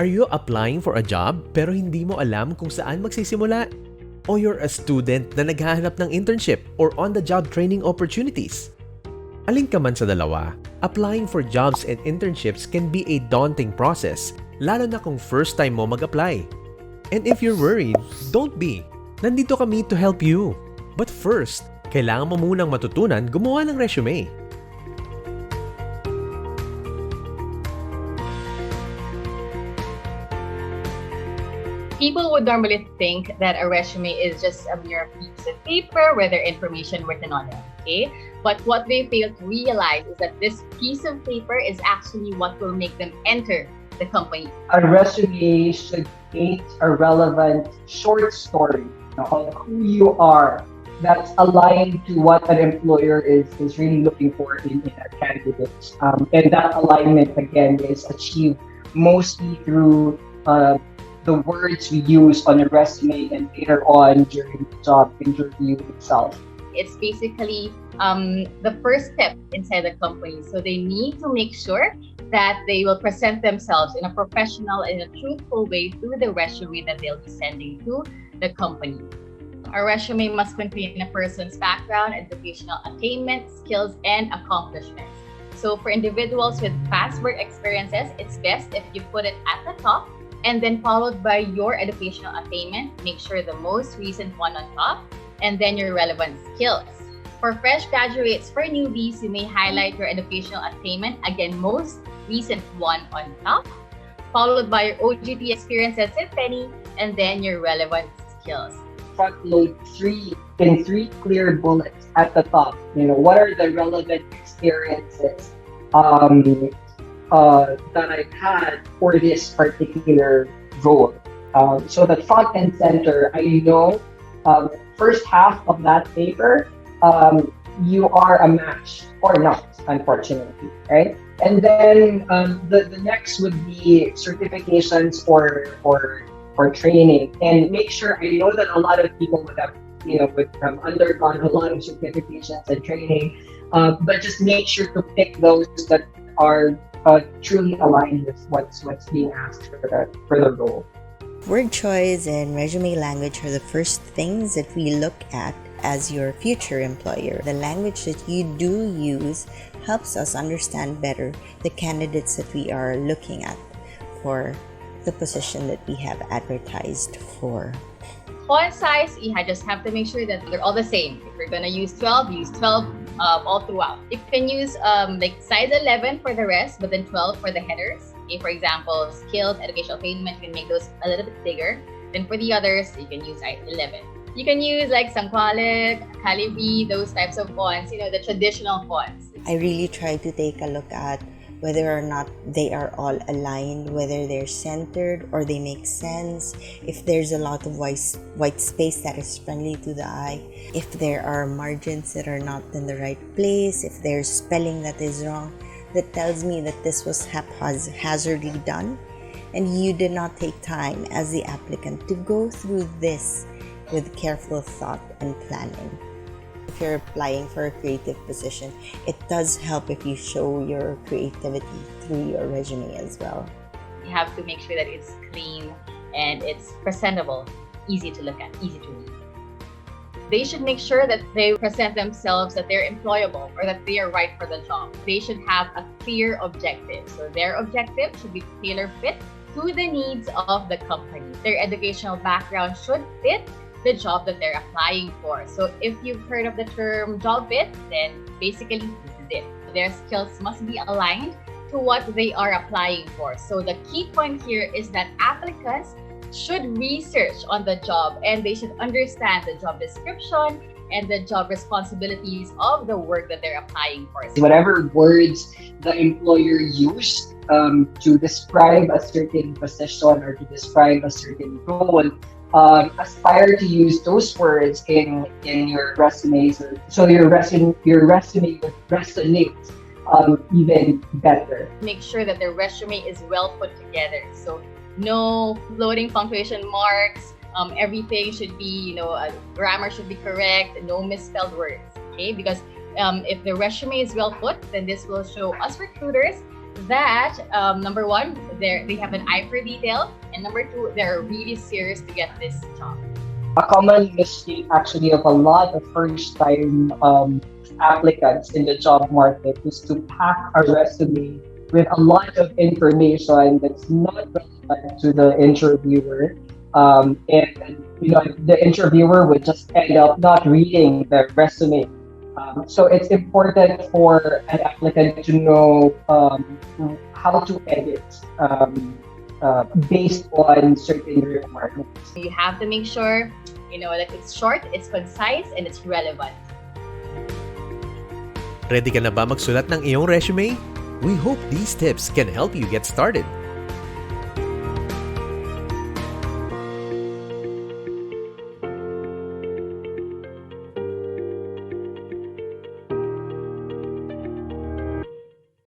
Are you applying for a job pero hindi mo alam kung saan magsisimula? O you're a student na naghahanap ng internship or on-the-job training opportunities? Alin ka man sa dalawa, applying for jobs and internships can be a daunting process, lalo na kung first time mo mag-apply. And if you're worried, don't be. Nandito kami to help you. But first, kailangan mo munang matutunan gumawa ng resume. People would normally think that a resume is just a mere piece of paper with their information written on it, okay? But what they fail to realize is that this piece of paper is actually what will make them enter the company. A resume should paint a relevant short story on who you are that's aligned to what an employer is really looking for in a candidate. And that alignment, again, is achieved mostly through the words we use on a resume and later on during the job interview itself. It's basically the first step inside the company. So they need to make sure that they will present themselves in a professional and a truthful way through the resume that they'll be sending to the company. A resume must contain a person's background, educational attainment, skills, and accomplishments. So for individuals with past work experiences, it's best if you put it at the top and then followed by your educational attainment. Make sure the most recent one on top, and then your relevant skills. For fresh graduates, for newbies, you may highlight your educational attainment, again, most recent one on top, followed by your OJT experiences, if any, and then your relevant skills. Front load three clear bullets at the top. What are the relevant experiences that I've had for this particular role? So that front and center, I know first half of that paper, you are a match or not, unfortunately, right? And then the next would be certifications or training, and make sure, I know that a lot of people would have undergone a lot of certifications and training, but just make sure to pick those that are truly aligned with what's being asked for the role. Word choice and resume language are the first things that we look at as your future employer. The language that you do use helps us understand better the candidates that we are looking at for the position that we have advertised for. Font size, you just have to make sure that they're all the same. If you're gonna use 12, use 12 all throughout. You can use like size 11 for the rest, but then 12 for the headers. Okay, for example, skills, educational attainment, you can make those a little bit bigger. Then for the others, you can use 11. You can use like Sangkwalik, Calibri, those types of fonts, the traditional fonts. I really try to take a look at whether or not they are all aligned, whether they're centered or they make sense, if there's a lot of white space that is friendly to the eye, if there are margins that are not in the right place, if there's spelling that is wrong, that tells me that this was haphazardly done and you did not take time as the applicant to go through this with careful thought and planning. If you're applying for a creative position, it does help if you show your creativity through your resume as well. You have to make sure that it's clean and it's presentable, easy to look at, easy to read. They should make sure that they present themselves, that they're employable or that they are right for the job. They should have a clear objective. So their objective should be tailor-fit to the needs of the company. Their educational background should fit the job that they're applying for. So if you've heard of the term job fit, then basically this is it. Their skills must be aligned to what they are applying for. So the key point here is that applicants should research on the job and they should understand the job description and the job responsibilities of the work that they're applying for. Whatever words the employer used to describe a certain position or to describe a certain role, aspire to use those words in your resume, so your resume would resonate even better. Make sure that the resume is well put together. So no floating punctuation marks. Everything should be, grammar should be correct. No misspelled words. Okay, because if the resume is well put, then this will show us recruiters that number one, they have an eye for detail, and number two, they're really serious to get this job. A common mistake actually of a lot of first-time applicants in the job market is to pack a resume with a lot of information that's not relevant to the interviewer. And the interviewer would just end up not reading the resume. So it's important for an applicant to know how to edit based on certain requirements. You have to make sure, that it's short, it's concise, and it's relevant. Ready ka na ba magsulat ng iyong resume? We hope these tips can help you get started.